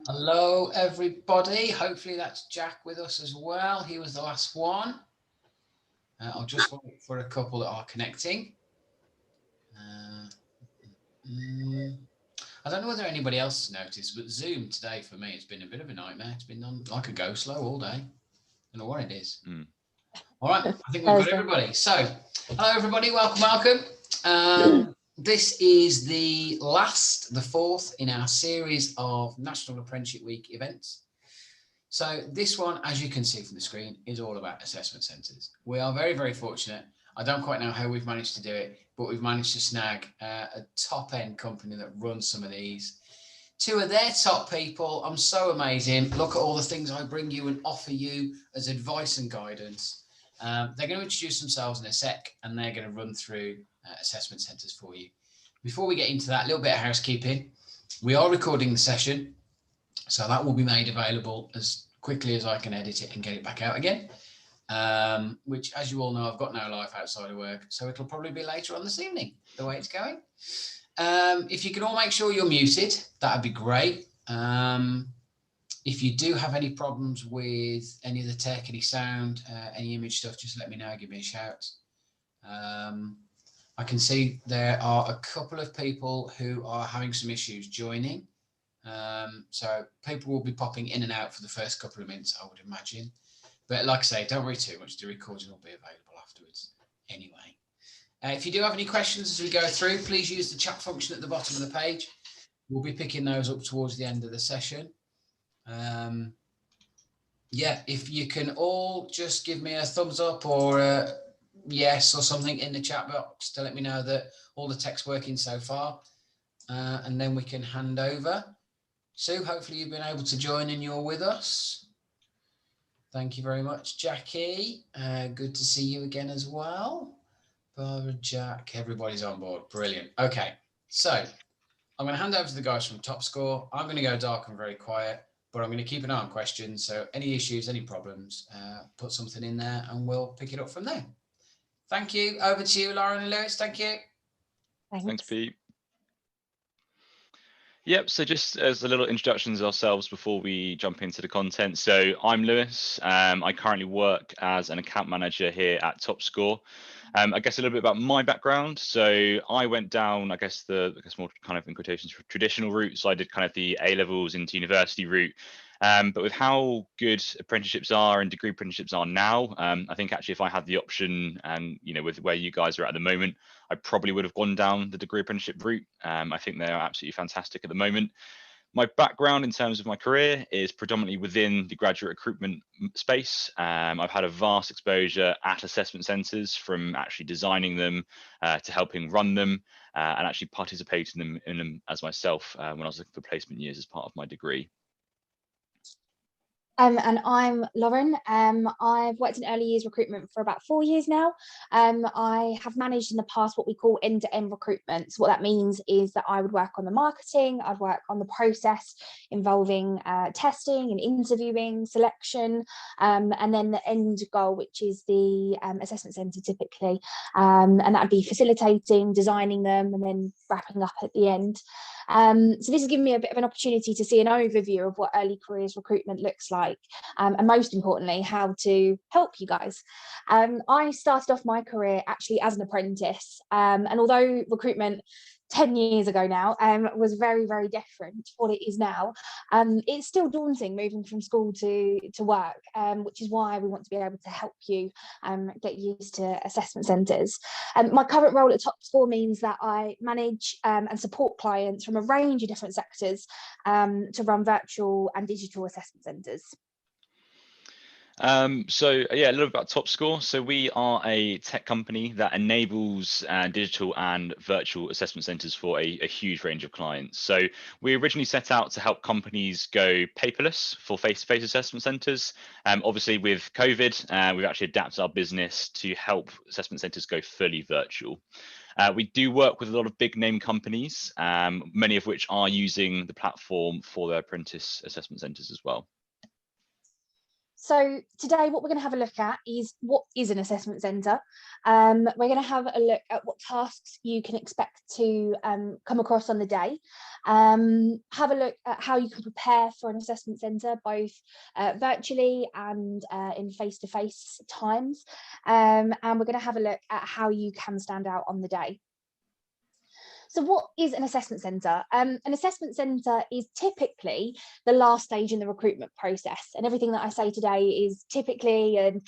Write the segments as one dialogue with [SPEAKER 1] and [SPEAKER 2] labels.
[SPEAKER 1] Hello, everybody. Hopefully that's Jack with us as well. He was the last one. I'll just wait for a couple that are connecting. I don't know whether anybody else has noticed, but Zoom today for me has been a bit of a nightmare. It's been on like a go slow all day. I don't know what it is. All right, I think we've got everybody. So, hello everybody, welcome. This is the fourth in our series of National Apprenticeship Week events. So this one, as you can see from the screen, is all about assessment centres. We are very, very fortunate. I don't quite know how we've managed to do it, but we've managed to snag a top-end company that runs some of these. Two of their top people. I'm so amazing. Look at all the things I bring you and offer you as advice and guidance. They're going to introduce themselves in a sec, and they're going to run through assessment centres for you. Before we get into that, a little bit of housekeeping. We are recording the session, so that will be made available as quickly as I can edit it and get it back out again. Which, as you all know, I've got no life outside of work, so it'll probably be later on this evening, the way it's going. If you can all make sure you're muted, that'd be great. If you do have any problems with any of the tech, any sound, any image stuff, just let me know, give me a shout. I can see there are a couple of people who are having some issues joining. So people will be popping in and out for the first couple of minutes, I would imagine. But like I say, don't worry too much. The recording will be available afterwards anyway. If you do have any questions as we go through, please use the chat function at the bottom of the page. We'll be picking those up towards the end of the session. Yeah, if you can all just give me a thumbs up or a yes or something in the chat box to let me know that all the tech's working so far. And then we can hand over. Sue, hopefully you've been able to join and you're with us. Thank you very much, Jackie. Good to see you again as well. Barbara, Jack, everybody's on board. Brilliant. Okay, so I'm going to hand over to the guys from Top Score. I'm going to go dark and very quiet, but I'm going to keep an eye on questions. So any issues, any problems, put something in there and we'll pick it up from there. Thank you. Over to you, Lauren and Lewis. Thank you.
[SPEAKER 2] Thanks, Pete. Yep, so just as a little introductions ourselves before we jump into the content. So I'm Lewis. I currently work as an account manager here at Top Score. I guess a little bit about my background. So I went down, I guess more kind of in quotations for traditional route. So I did kind of the A-levels into university route. But with how good apprenticeships are and degree apprenticeships are now, I think actually if I had the option and, you know, with where you guys are at the moment, I probably would have gone down the degree apprenticeship route. I think they are absolutely fantastic at the moment. My background in terms of my career is predominantly within the graduate recruitment space. I've had a vast exposure at assessment centres, from actually designing them to helping run them and actually participating in them as myself when I was looking for placement years as part of my degree.
[SPEAKER 3] And I'm Lauren. I've worked in early years recruitment for about 4 years now. I have managed in the past what we call end-to-end recruitment. So what that means is that I would work on the marketing, I'd work on the process involving testing and interviewing, selection, and then the end goal, which is the assessment centre typically. And that'd be facilitating, designing them, and then wrapping up at the end. So this has given me a bit of an opportunity to see an overview of what early careers recruitment looks like, and most importantly, how to help you guys. I started off my career actually as an apprentice, and although recruitment 10 years ago now was very, very different to what it is now, it's still daunting moving from school to work, which is why we want to be able to help you get used to assessment centres. My current role at Top Score means that I manage and support clients from a range of different sectors to run virtual and digital assessment centres.
[SPEAKER 2] So yeah, a little bit about Top Score. So we are a tech company that enables digital and virtual assessment centres for a huge range of clients. So we originally set out to help companies go paperless for face-to-face assessment centres. Obviously with COVID, we've actually adapted our business to help assessment centres go fully virtual. We do work with a lot of big name companies, many of which are using the platform for their apprentice assessment centres as well.
[SPEAKER 3] So today what we're going to have a look at is what is an assessment centre. We're going to have a look at what tasks you can expect to come across on the day. Have a look at how you can prepare for an assessment centre, both virtually and in face-to-face times. And we're going to have a look at how you can stand out on the day. So what is an assessment centre? An assessment centre is typically the last stage in the recruitment process, and everything that I say today is typically and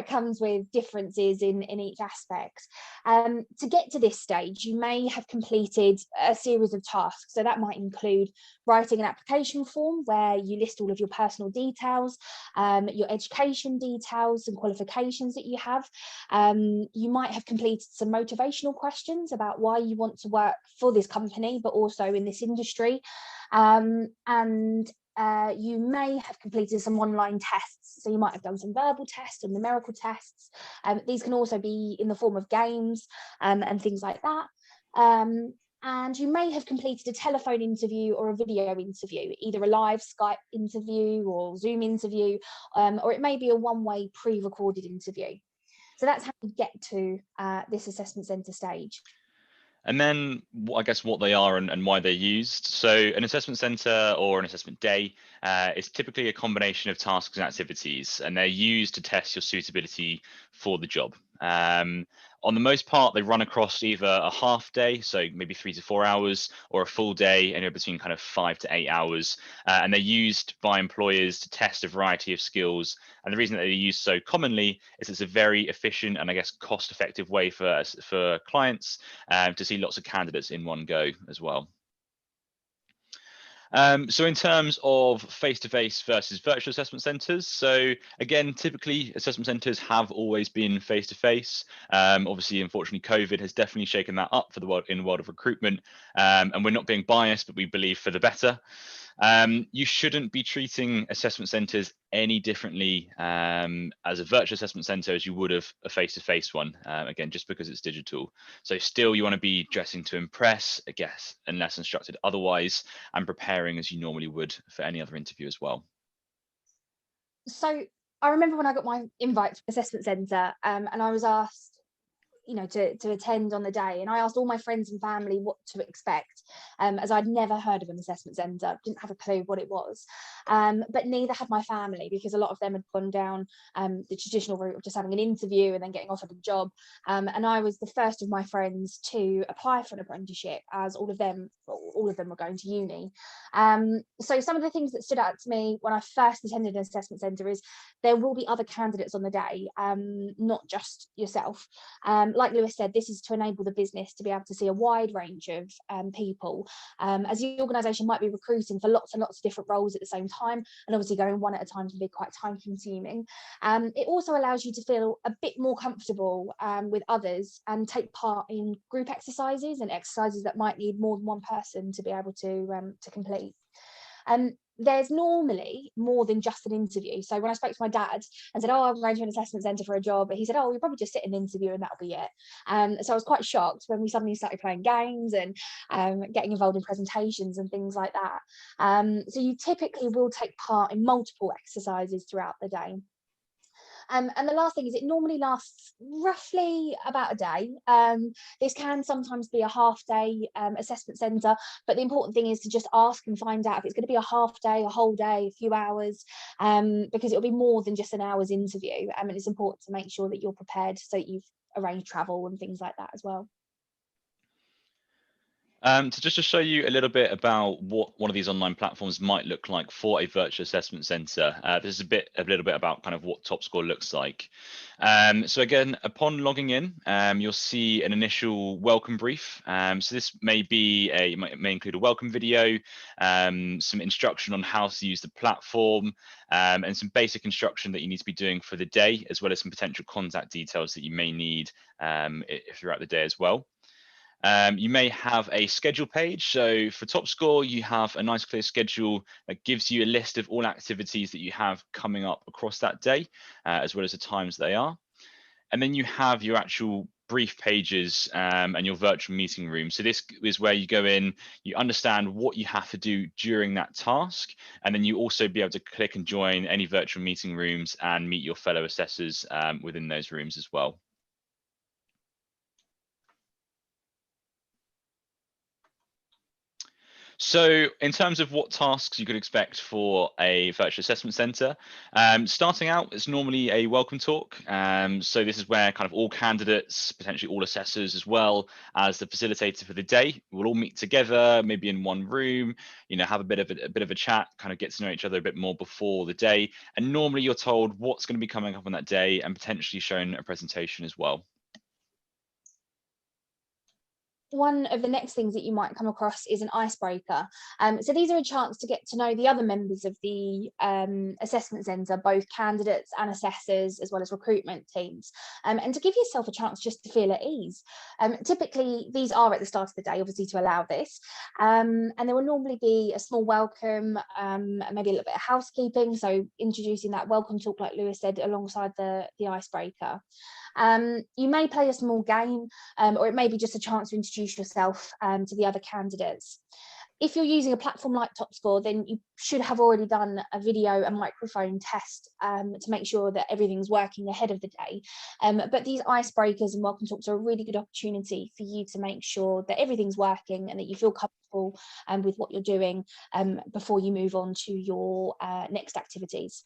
[SPEAKER 3] comes with differences in each aspect. To get to this stage, you may have completed a series of tasks. So that might include writing an application form where you list all of your personal details, your education details and qualifications that you have. You might have completed some motivational questions about why you want to work for this company, but also in this industry. You may have completed some online tests. So you might have done some verbal tests and numerical tests. These can also be in the form of games and things like that. And you may have completed a telephone interview or a video interview, either a live Skype interview or Zoom interview, or it may be a one-way pre-recorded interview. So that's how you get to this assessment centre stage.
[SPEAKER 2] And then I guess what they are and why they're used. So an assessment centre or an assessment day is typically a combination of tasks and activities, and they're used to test your suitability for the job. On the most part, they run across either a half day, so maybe 3 to 4 hours, or a full day, anywhere between kind of 5 to 8 hours. And they're used by employers to test a variety of skills. And the reason that they're used so commonly is it's a very efficient and I guess cost-effective way for clients to see lots of candidates in one go as well. So in terms of face-to-face versus virtual assessment centres, so again, typically assessment centres have always been face-to-face. Obviously, unfortunately, COVID has definitely shaken that up for the world in the world of recruitment. And we're not being biased, but we believe for the better. You shouldn't be treating assessment centres any differently as a virtual assessment centre as you would have a face-to-face one, again, just because it's digital. So still you want to be dressing to impress, I guess, unless instructed otherwise, and preparing as you normally would for any other interview as well.
[SPEAKER 3] So I remember when I got my invite to assessment centre and I was asked, to attend on the day, and I asked all my friends and family what to expect, as I'd never heard of an assessment centre, didn't have a clue what it was, but neither had my family, because a lot of them had gone down the traditional route of just having an interview and then getting offered a job, and I was the first of my friends to apply for an apprenticeship, as all of them were going to uni. So some of the things that stood out to me when I first attended an assessment centre is there will be other candidates on the day, not just yourself. Like Lewis said, this is to enable the business to be able to see a wide range of people, as the organisation might be recruiting for lots and lots of different roles at the same time, and obviously going one at a time can be quite time consuming. It also allows you to feel a bit more comfortable with others and take part in group exercises and exercises that might need more than one person to be able to complete. There's normally more than just an interview. So when I spoke to my dad and said, I'm going to an assessment centre for a job, he said, you'll probably just sit in an interview and that'll be it. So I was quite shocked when we suddenly started playing games and getting involved in presentations and things like that. So you typically will take part in multiple exercises throughout the day. And the last thing is, it normally lasts roughly about a day. This can sometimes be a half day assessment centre, but the important thing is to just ask and find out if it's going to be a half day, a whole day, a few hours, because it'll be more than just an hour's interview. And it's important to make sure that you're prepared, so that you've arranged travel and things like that as well.
[SPEAKER 2] Just to show you a little bit about what one of these online platforms might look like for a virtual assessment centre, this is a little bit about kind of what TopScore looks like. So again, upon logging in, you'll see an initial welcome brief. So this may include a welcome video, some instruction on how to use the platform, and some basic instruction that you need to be doing for the day, as well as some potential contact details that you may need throughout the day as well. You may have a schedule page. So for TopScore, you have a nice clear schedule that gives you a list of all activities that you have coming up across that day, as well as the times they are. And then you have your actual brief pages and your virtual meeting room. So this is where you go in, you understand what you have to do during that task, and then you also be able to click and join any virtual meeting rooms and meet your fellow assessors within those rooms as well. So in terms of what tasks you could expect for a virtual assessment centre, starting out, it's normally a welcome talk. So this is where kind of all candidates, potentially all assessors as well as the facilitator for the day, will all meet together, maybe in one room, you know, have a bit of a chat, kind of get to know each other a bit more before the day. And normally you're told what's going to be coming up on that day and potentially shown a presentation as well.
[SPEAKER 3] One of the next things that you might come across is an icebreaker. So these are a chance to get to know the other members of the assessment centre, both candidates and assessors, as well as recruitment teams, and to give yourself a chance just to feel at ease. Typically, these are at the start of the day, obviously, to allow this, and there will normally be a small welcome, maybe a little bit of housekeeping, so introducing that welcome talk, like Lewis said, alongside the icebreaker. You may play a small game, or it may be just a chance to introduce yourself to the other candidates. If you're using a platform like TopScore, then you should have already done a video and microphone test to make sure that everything's working ahead of the day. But these icebreakers and welcome talks are a really good opportunity for you to make sure that everything's working and that you feel comfortable with what you're doing before you move on to your next activities.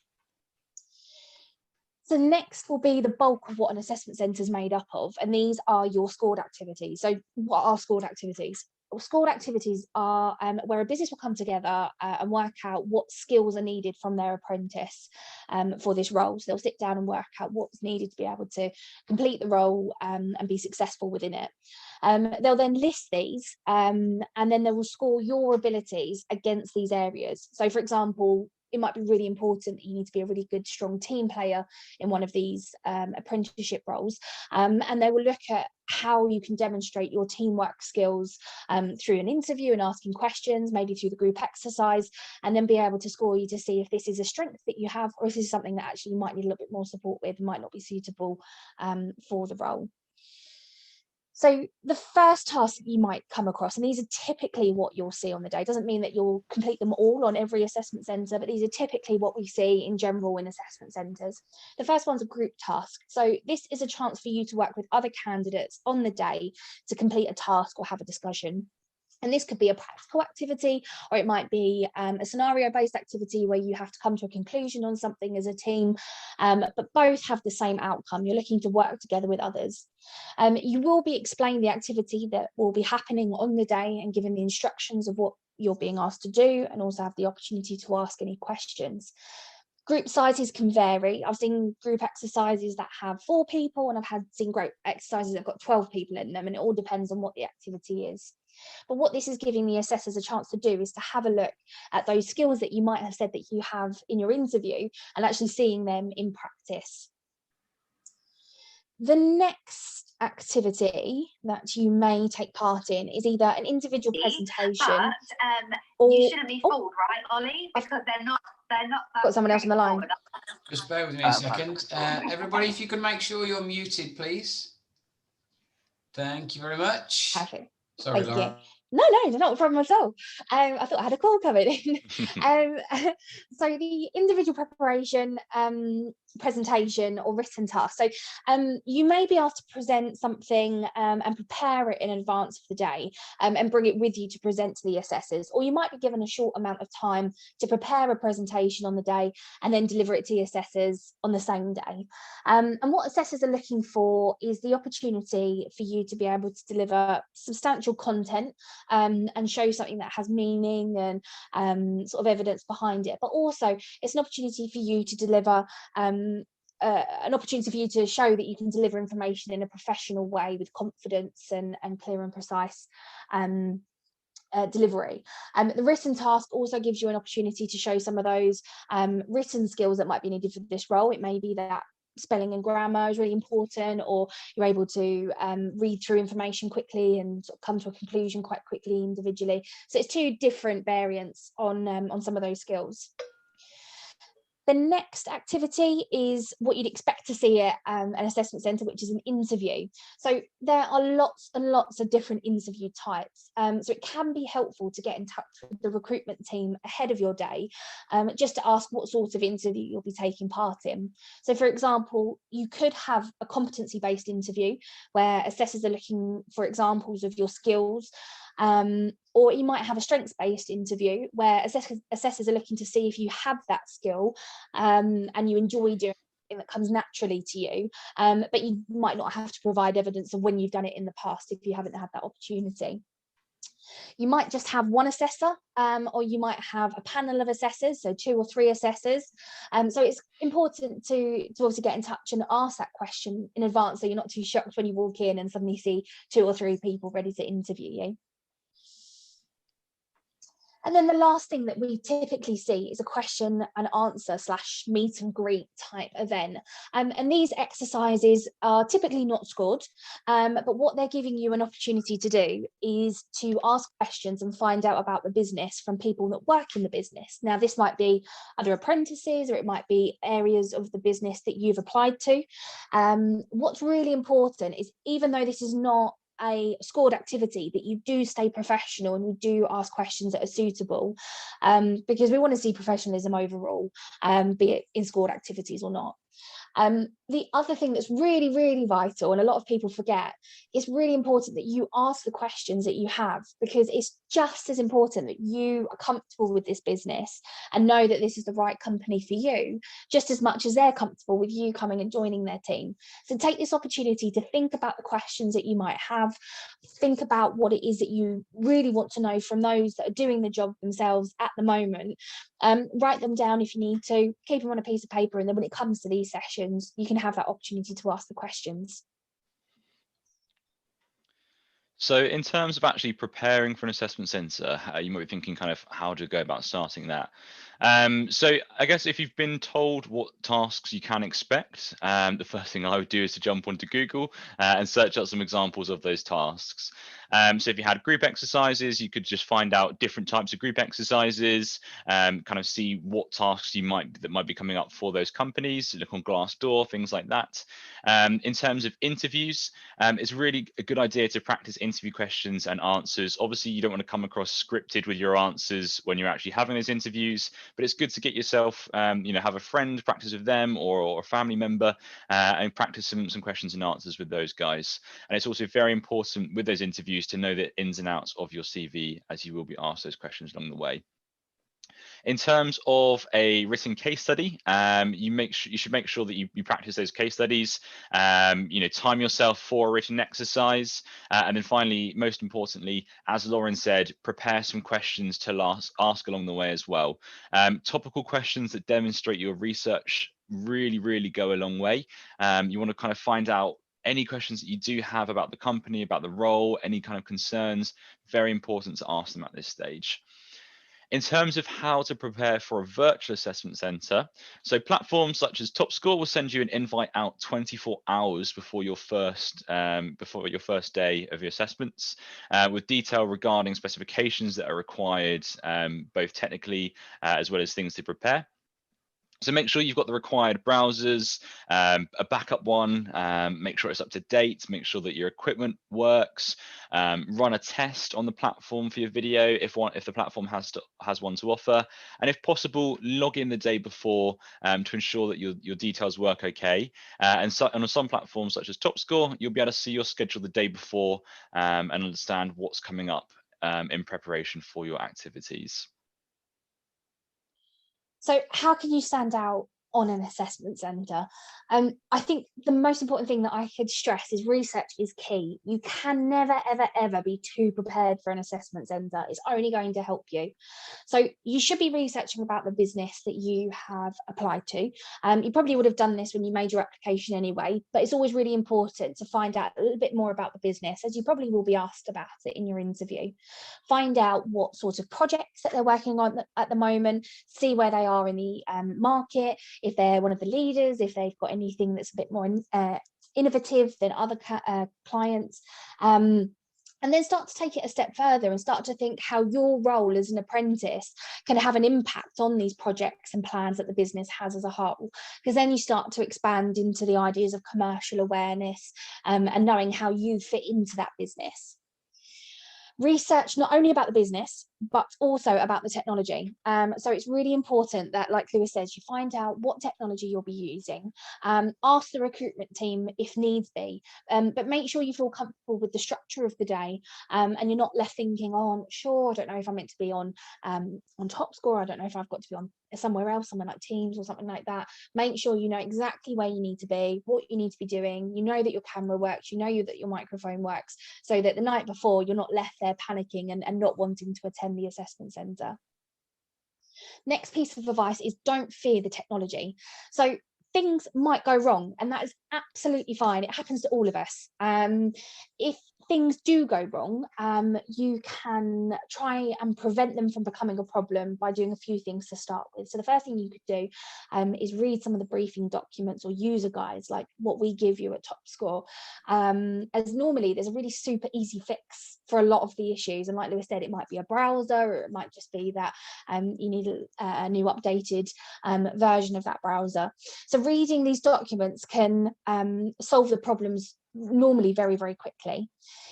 [SPEAKER 3] So next will be the bulk of what an assessment centre is made up of, and these are your scored activities. So what are scored activities? Well, scored activities are where a business will come together and work out what skills are needed from their apprentice for this role. So they'll sit down and work out what's needed to be able to complete the role and be successful within it. They'll then list these and then they will score your abilities against these areas. So for example, it might be really important that you need to be a really good, strong team player in one of these apprenticeship roles. And they will look at how you can demonstrate your teamwork skills through an interview and asking questions, maybe through the group exercise, and then be able to score you to see if this is a strength that you have, or if this is something that actually you might need a little bit more support with, might not be suitable for the role. So the first task that you might come across, and these are typically what you'll see on the day, doesn't mean that you'll complete them all on every assessment centre, but these are typically what we see in general in assessment centres. The first one's a group task. So this is a chance for you to work with other candidates on the day to complete a task or have a discussion. And this could be a practical activity, or it might be a scenario-based activity where you have to come to a conclusion on something as a team, but both have the same outcome. You're looking to work together with others. You will be explaining the activity that will be happening on the day and given the instructions of what you're being asked to do, and also have the opportunity to ask any questions. Group sizes can vary. I've seen group exercises that have 4 people, and I've seen group exercises that have got 12 people in them, and it all depends on what the activity is. But what this is giving the assessors a chance to do is to have a look at those skills that you might have said that you have in your interview and actually seeing them in practice. The next activity that you may take part in is either an individual presentation,
[SPEAKER 4] or you shouldn't be fooled, right, Ollie? Because they're not.
[SPEAKER 3] Got someone else on the line.
[SPEAKER 1] Just bear with me a second. Everybody, if you could make sure you're muted, please. Thank you very much.
[SPEAKER 3] Perfect.
[SPEAKER 1] Sorry,
[SPEAKER 3] Thank
[SPEAKER 1] Laura.
[SPEAKER 3] No, not a problem at all. I thought I had a call coming in. So the individual preparation, presentation or written task. So you may be asked to present something and prepare it in advance of the day and bring it with you to present to the assessors, or you might be given a short amount of time to prepare a presentation on the day and then deliver it to the assessors on the same day. And what assessors are looking for is the opportunity for you to be able to deliver substantial content and show something that has meaning and sort of evidence behind it, but also it's an opportunity for you to deliver an opportunity for you to show that you can deliver information in a professional way with confidence and clear and precise delivery. The written task also gives you an opportunity to show some of those written skills that might be needed for this role. It may be that spelling and grammar is really important, or you're able to read through information quickly and sort of come to a conclusion quite quickly individually. So it's 2 different variants on some of those skills. The next activity is what you'd expect to see at an assessment centre, which is an interview. So there are lots and lots of different interview types. So it can be helpful to get in touch with the recruitment team ahead of your day, just to ask what sort of interview you'll be taking part in. So for example, you could have a competency-based interview where assessors are looking for examples of your skills, or you might have a strengths-based interview where assessors are looking to see if you have that skill and you enjoy doing it that comes naturally to you, but you might not have to provide evidence of when you've done it in the past if you haven't had that opportunity. You might just have one assessor, or you might have a panel of assessors, so 2 or 3 assessors. So it's important to obviously get in touch and ask that question in advance, so you're not too shocked when you walk in and suddenly see 2 or 3 people ready to interview you. And then the last thing that we typically see is a question and answer / meet and greet type event. And these exercises are typically not scored, but what they're giving you an opportunity to do is to ask questions and find out about the business from people that work in the business. Now, this might be other apprentices, or it might be areas of the business that you've applied to. What's really important is, even though this is not a scored activity, that you do stay professional and you do ask questions that are suitable, because we want to see professionalism overall, be it in scored activities or not. The other thing that's really, really vital, and a lot of people forget, it's really important that you ask the questions that you have, because it's just as important that you are comfortable with this business and know that this is the right company for you, just as much as they're comfortable with you coming and joining their team. So take this opportunity to think about the questions that you might have, think about what it is that you really want to know from those that are doing the job themselves at the moment. Write them down if you need to, keep them on a piece of paper, and then when it comes to these sessions, you can have that opportunity to ask the questions.
[SPEAKER 2] So in terms of actually preparing for an assessment centre, you might be thinking kind of how to go about starting that. So I guess if you've been told what tasks you can expect, the first thing I would do is to jump onto Google and search out some examples of those tasks. So if you had group exercises, you could just find out different types of group exercises, kind of see what tasks that might be coming up for those companies, look on Glassdoor, things like that. In terms of interviews, it's really a good idea to practice interview questions and answers. Obviously, you don't want to come across scripted with your answers when you're actually having those interviews, but it's good to get yourself, have a friend practice with them, or a family member, and practice some questions and answers with those guys. And it's also very important with those interviews to know the ins and outs of your CV, as you will be asked those questions along the way. In terms of a written case study, you should make sure that you practice those case studies. Time yourself for a written exercise, and then finally, most importantly, as Lauren said, prepare some questions to ask along the way as well. Topical questions that demonstrate your research really go a long way. You want to kind of find out any questions that you do have about the company, about the role, any kind of concerns. Very important to ask them at this stage. In terms of how to prepare for a virtual assessment centre, so platforms such as TopScore will send you an invite out 24 hours before your first day of your assessments, with detail regarding specifications that are required, both technically as well as things to prepare. So make sure you've got the required browsers, a backup one, make sure it's up to date, make sure that your equipment works, run a test on the platform for your video if the platform has one to offer, and if possible, log in the day before to ensure that your details work okay. And on some platforms such as TopScore, you'll be able to see your schedule the day before and understand what's coming up in preparation for your activities.
[SPEAKER 3] So how can you stand out on an assessment centre? I think the most important thing that I could stress is research is key. You can never, ever be too prepared for an assessment centre. It's only going to help you. So you should be researching about the business that you have applied to. You probably would have done this when you made your application anyway, but it's always really important to find out a little bit more about the business, as you probably will be asked about it in your interview. Find out what sort of projects that they're working on at the moment, see where they are in the market, if they're one of the leaders, if they've got anything that's a bit more innovative than other clients. And then start to take it a step further and start to think how your role as an apprentice can have an impact on these projects and plans that the business has as a whole. Because then you start to expand into the ideas of commercial awareness and knowing how you fit into that business. Research not only about the business, but also about the technology. So it's really important that, like Lewis says, you find out what technology you'll be using. Ask the recruitment team if needs be, but make sure you feel comfortable with the structure of the day, and you're not left thinking, oh, I'm not sure, I don't know if I'm meant to be on TopScore, I don't know if I've got to be on somewhere else, somewhere like Teams or something like that. Make sure you know exactly where you need to be, what you need to be doing, you know that your camera works, you know that your microphone works, so that the night before you're not left there panicking and not wanting to attend the assessment centre. Next piece of advice is don't fear the technology. So things might go wrong, and that is absolutely fine. It happens to all of us. If things do go wrong, you can try and prevent them from becoming a problem by doing a few things to start with. So the first thing you could do is read some of the briefing documents or user guides like what we give you at TopScore, as normally there's a really super easy fix for a lot of the issues. And like Lewis said, it might be a browser, or it might just be that you need a new updated version of that browser. So reading these documents can solve the problems normally very, very quickly.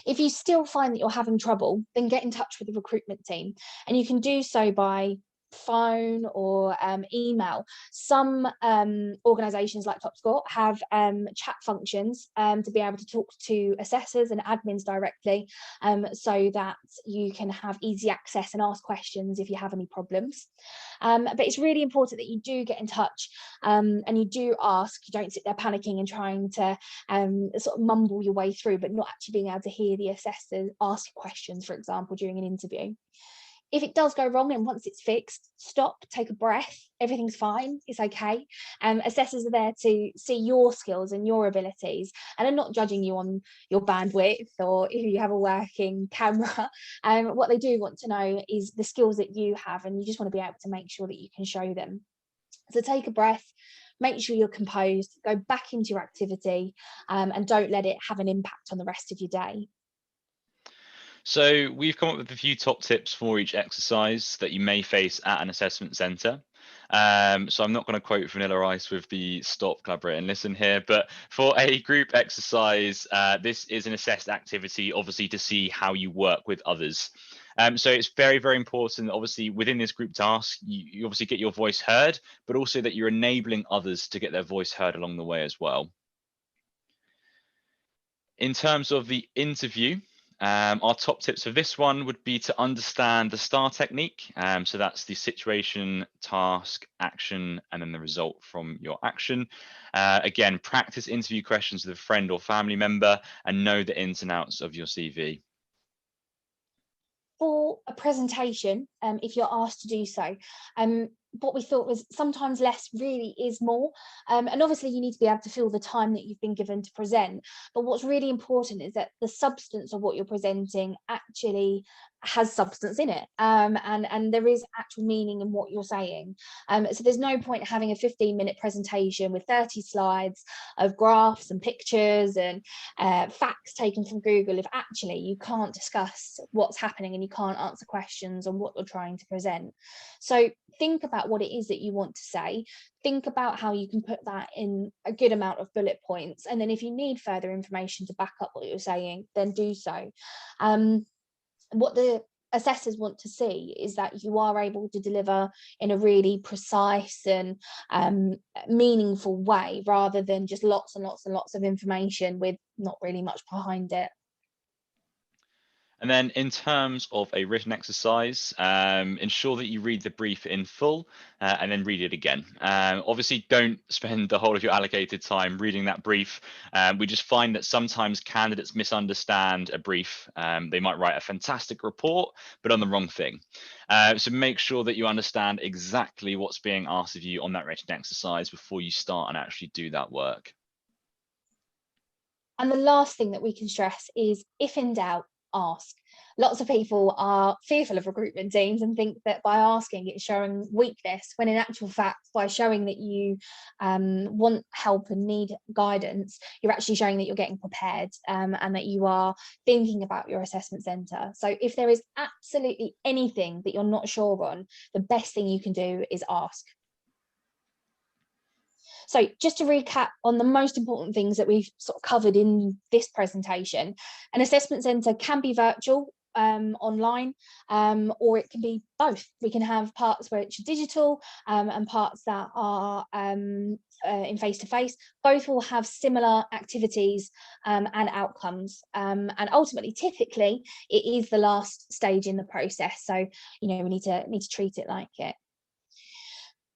[SPEAKER 3] If you still find that you're having trouble, then get in touch with the recruitment team, and you can do so by phone or email. Some organizations like TopScore have chat functions to be able to talk to assessors and admins directly, so that you can have easy access and ask questions if you have any problems. But it's really important that you do get in touch, and you do ask. You don't sit there panicking and trying to sort of mumble your way through, but not actually being able to hear the assessor ask questions, for example, during an interview. If it does go wrong and once it's fixed, stop, take a breath, everything's fine, it's okay. Assessors are there to see your skills and your abilities, and are not judging you on your bandwidth or if you have a working camera. What they do want to know is the skills that you have, and you just want to be able to make sure that you can show them. So take a breath, make sure you're composed, go back into your activity, and don't let it have an impact on the rest of your day.
[SPEAKER 2] So we've come up with a few top tips for each exercise that you may face at an assessment centre. So I'm not going to quote Vanilla Ice with the stop, collaborate and listen here, but for a group exercise, this is an assessed activity, obviously, to see how you work with others. So it's very, very important, obviously, within this group task, you obviously get your voice heard, but also that you're enabling others to get their voice heard along the way as well. In terms of the interview, our top tips for this one would be to understand the STAR technique. So that's the situation, task, action, and then the result from your action. Again, practice interview questions with a friend or family member and know the ins and outs of your CV.
[SPEAKER 3] For a presentation, if you're asked to do so, what we thought was sometimes less really is more, and obviously you need to be able to fill the time that you've been given to present, but what's really important is that the substance of what you're presenting actually has substance in it, and there is actual meaning in what you're saying. So there's no point having a 15-minute presentation with 30 slides of graphs and pictures and facts taken from Google if actually you can't discuss what's happening and you can't answer questions on what you're trying to present. So think about what it is that you want to say, think about how you can put that in a good amount of bullet points, and then if you need further information to back up what you're saying, then do so. What the assessors want to see is that you are able to deliver in a really precise and meaningful way, rather than just lots and lots and lots of information with not really much behind it.
[SPEAKER 2] And then in terms of a written exercise, ensure that you read the brief in full and then read it again. Obviously, don't spend the whole of your allocated time reading that brief. We just find that sometimes candidates misunderstand a brief. They might write a fantastic report, but on the wrong thing. So make sure that you understand exactly what's being asked of you on that written exercise before you start and actually do that work.
[SPEAKER 3] And the last thing that we can stress is, if in doubt, ask. Lots of people are fearful of recruitment teams and think that by asking it's showing weakness, when in actual fact, by showing that you want help and need guidance, you're actually showing that you're getting prepared, and that you are thinking about your assessment centre. So if there is absolutely anything that you're not sure on, the best thing you can do is ask. So just to recap on the most important things that we've sort of covered in this presentation, an assessment centre can be virtual, online, or it can be both. We can have parts where it's digital, and parts that are in face-to-face. Both will have similar activities and outcomes, and ultimately, typically, it is the last stage in the process. So, you know, we need to treat it like it.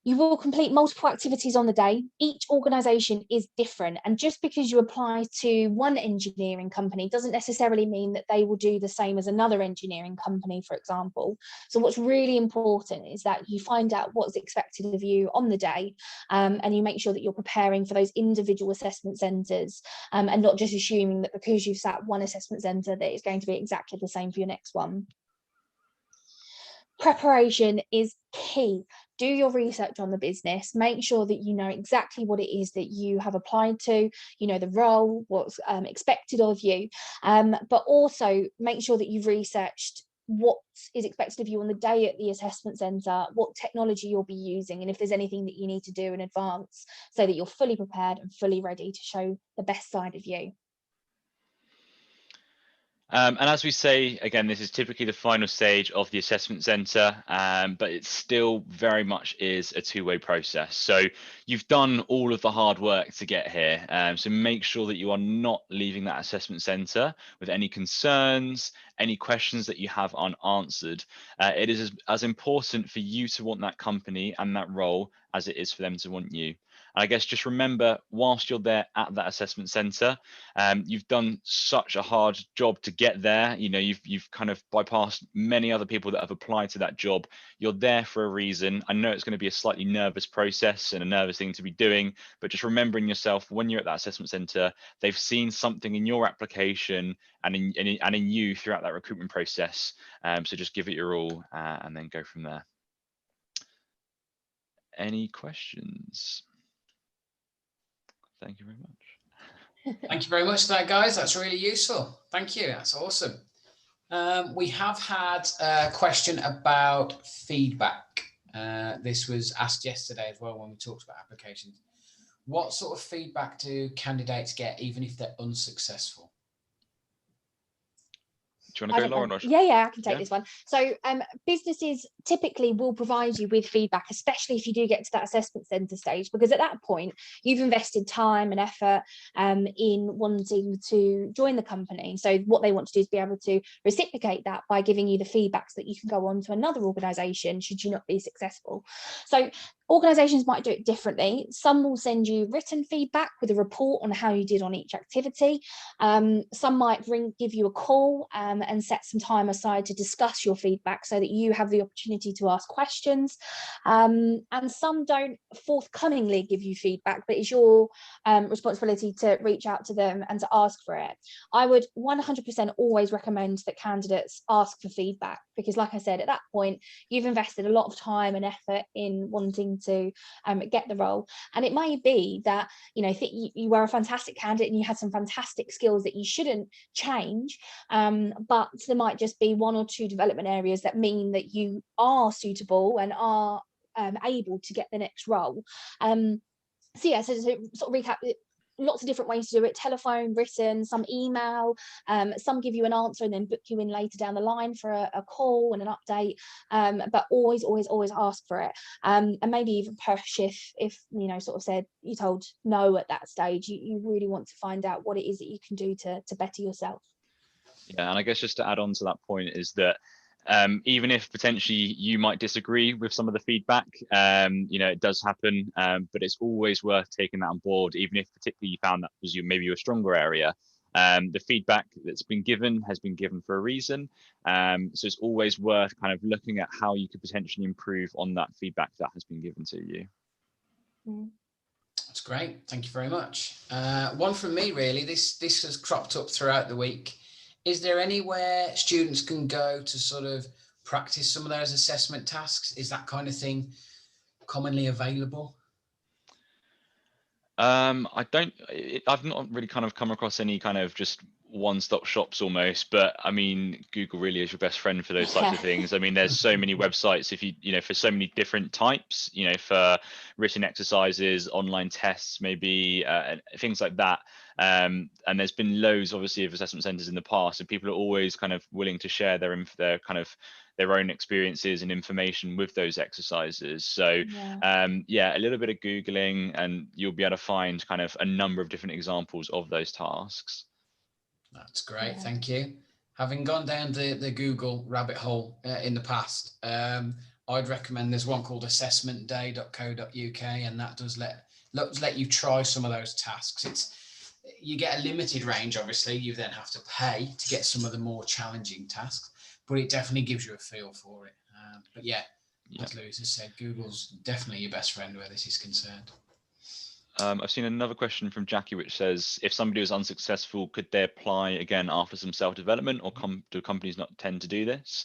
[SPEAKER 3] You will complete multiple activities on the day. Each organisation is different, and just because you apply to one engineering company doesn't necessarily mean that they will do the same as another engineering company, for example. So what's really important is that you find out what's expected of you on the day, and you make sure that you're preparing for those individual assessment centres, and not just assuming that because you've sat one assessment centre that it's going to be exactly the same for your next one. Preparation is key. Do your research on the business, make sure that you know exactly what it is that you have applied to, you know the role, what's expected of you, but also make sure that you've researched what is expected of you on the day at the assessment centre, what technology you'll be using, and if there's anything that you need to do in advance so that you're fully prepared and fully ready to show the best side of you.
[SPEAKER 2] And as we say, again, this is typically the final stage of the assessment centre, but it still very much is a two-way process. So you've done all of the hard work to get here. So make sure that you are not leaving that assessment centre with any concerns, any questions that you have unanswered. It is as important for you to want that company and that role as it is for them to want you. And I guess just remember, whilst you're there at that assessment centre, you've done such a hard job to get there. You know, you've kind of bypassed many other people that have applied to that job. You're there for a reason. I know it's going to be a slightly nervous process and a nervous thing to be doing, but just remembering yourself when you're at that assessment centre, they've seen something in your application and in you throughout that recruitment process. So just give it your all, and then go from there. Any questions? Thank you very much.
[SPEAKER 1] Thank you very much for that, guys. That's really useful. Thank you. That's awesome. We have had a question about feedback. This was asked yesterday as well when we talked about applications. What sort of feedback do candidates get even if they're unsuccessful?
[SPEAKER 2] Do you want to go, Lauren?
[SPEAKER 3] Yeah, I can take this one. So businesses typically will provide you with feedback, especially if you do get to that assessment centre stage, because at that point you've invested time and effort in wanting to join the company. So what they want to do is be able to reciprocate that by giving you the feedback so that you can go on to another organisation should you not be successful. So organisations might do it differently. Some will send you written feedback with a report on how you did on each activity. Some might give you a call and set some time aside to discuss your feedback so that you have the opportunity to ask questions. And some don't forthcomingly give you feedback, but it's your responsibility to reach out to them and to ask for it. I would 100% always recommend that candidates ask for feedback, because like I said, at that point, you've invested a lot of time and effort in wanting to get the role. And it may be that, you know, you were a fantastic candidate and you had some fantastic skills that you shouldn't change, but there might just be one or two development areas that mean that you are suitable and are able to get the next role. So yeah, so to sort of recap, lots of different ways to do it: telephone, written, some email, some give you an answer and then book you in later down the line for a call and an update, but always ask for it, and maybe even push if you know, sort of said you told no at that stage, you really want to find out what it is that you can do to better yourself.
[SPEAKER 2] Yeah, and I guess just to add on to that point is that even if potentially you might disagree with some of the feedback, you know, it does happen, but it's always worth taking that on board, even if particularly you found that was maybe your stronger area. The feedback that's been given has been given for a reason. So it's always worth kind of looking at how you could potentially improve on that feedback that has been given to you.
[SPEAKER 1] That's great. Thank you very much. One from me, really. This has cropped up throughout the week. Is there anywhere students can go to sort of practice some of those assessment tasks? Is that kind of thing commonly available?
[SPEAKER 2] I've not really kind of come across any kind of just one-stop shops almost, but I mean, Google really is your best friend for those types of things. I mean, there's so many websites if you know, for so many different types, you know, for written exercises, online tests, maybe things like that. And there's been loads, obviously, of assessment centers in the past, and people are always kind of willing to share their kind of their own experiences and information with those exercises. So yeah, a little bit of Googling and you'll be able to find kind of a number of different examples of those tasks.
[SPEAKER 1] That's great, thank you. Having gone down the Google rabbit hole in the past, I'd recommend there's one called assessmentday.co.uk, and that does let you try some of those tasks. You get a limited range, obviously. You then have to pay to get some of the more challenging tasks, but it definitely gives you a feel for it. But yeah, as Lewis has said, Google's definitely your best friend where this is concerned.
[SPEAKER 2] I've seen another question from Jackie, which says, if somebody was unsuccessful, could they apply again after some self-development, or do companies not tend to do this?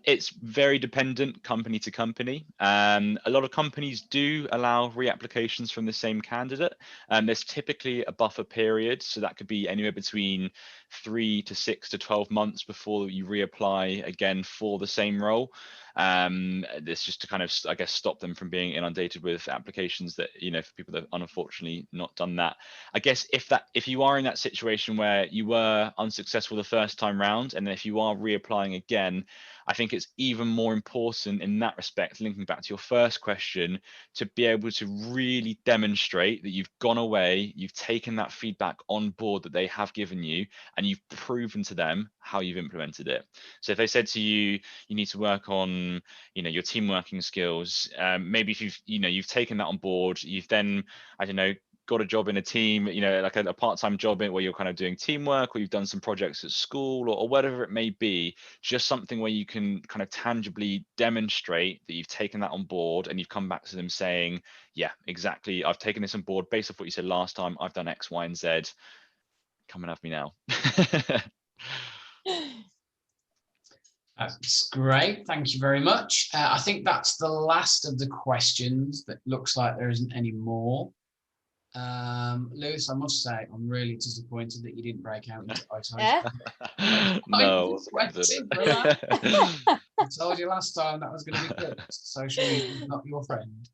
[SPEAKER 2] It's very dependent company to company. A lot of companies do allow reapplications from the same candidate. There's typically a buffer period, so that could be anywhere between 3 to 6 to 12 months before you reapply again for the same role. This just to kind of, I guess, stop them from being inundated with applications that, you know, for people that have unfortunately not done that. I guess if you are in that situation where you were unsuccessful the first time round, and then if you are reapplying again, I think it's even more important in that respect, linking back to your first question, to be able to really demonstrate that you've gone away, you've taken that feedback on board that they have given you, and you've proven to them how you've implemented it. So if they said to you, you need to work on, you know, your team working skills, maybe if you've taken that on board, you've then, I don't know, got a job in a team, you know, like a part-time job where you're kind of doing teamwork, or you've done some projects at school, or whatever it may be, just something where you can kind of tangibly demonstrate that you've taken that on board, and you've come back to them saying, yeah, exactly, I've taken this on board based off what you said last time, I've done X, Y, and Z, come and have me now.
[SPEAKER 1] That's great. Thank you very much. I think that's the last of the questions. That looks like there isn't any more. Lewis, I must say, I'm really disappointed that you didn't break out into isolation.
[SPEAKER 2] No.
[SPEAKER 1] I told you last time that was going to be good. Social media is not your friend.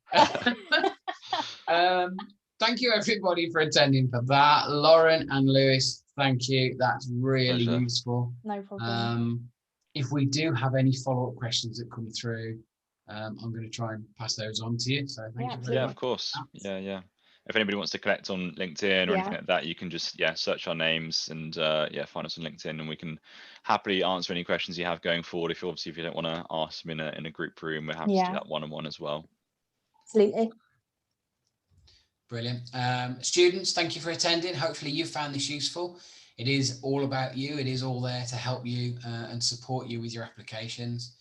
[SPEAKER 1] Thank you, everybody, for attending for that. Lauren and Lewis, thank you. That's really useful.
[SPEAKER 3] No problem.
[SPEAKER 1] If we do have any follow-up questions that come through, I'm going to try and pass those on to you. So thank you very much.
[SPEAKER 2] Yeah, of course. Yeah. If anybody wants to connect on LinkedIn or anything like that, you can just search our names and find us on LinkedIn, and we can happily answer any questions you have going forward. If you don't want to ask them in a group room, we're happy to do that one-on-one as well.
[SPEAKER 3] Absolutely.
[SPEAKER 1] Brilliant. Students, thank you for attending. Hopefully you found this useful. It is all about you. It is all there to help you and support you with your applications.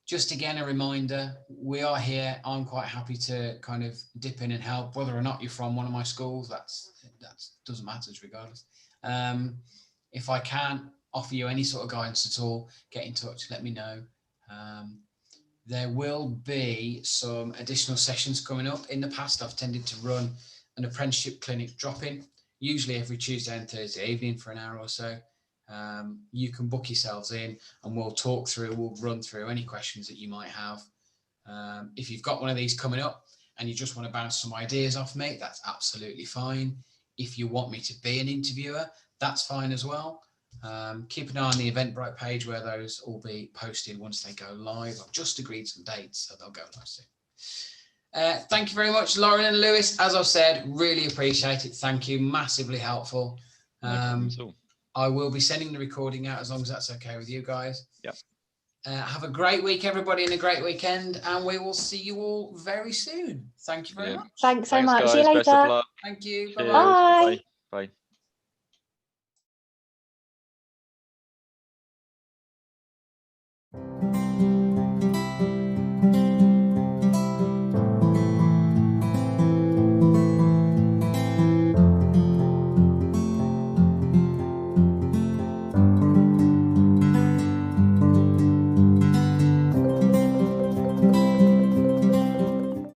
[SPEAKER 1] Just again, a reminder, we are here. I'm quite happy to kind of dip in and help, whether or not you're from one of my schools, that doesn't matter regardless. If I can offer you any sort of guidance at all, get in touch, let me know. There will be some additional sessions coming up. In the past, I've tended to run an apprenticeship clinic drop-in, usually every Tuesday and Thursday evening for an hour or so. You can book yourselves in and we'll run through any questions that you might have. If you've got one of these coming up and you just want to bounce some ideas off me, that's absolutely fine. If you want me to be an interviewer, that's fine as well. Keep an eye on the Eventbrite page where those will be posted once they go live. I've just agreed some dates, so they'll go live soon. Thank you very much, Lauren and Lewis. As I've said, really appreciate it. Thank you, massively helpful.
[SPEAKER 2] No problem at all.
[SPEAKER 1] I will be sending the recording out as long as that's okay with you guys.
[SPEAKER 2] Yep.
[SPEAKER 1] Have a great week, everybody, and a great weekend, and we will see you all very soon. Thank you very much.
[SPEAKER 3] Thanks so much.
[SPEAKER 2] Guys.
[SPEAKER 3] See you later.
[SPEAKER 2] Best of luck.
[SPEAKER 1] Thank you.
[SPEAKER 3] Bye.
[SPEAKER 2] Bye. Bye.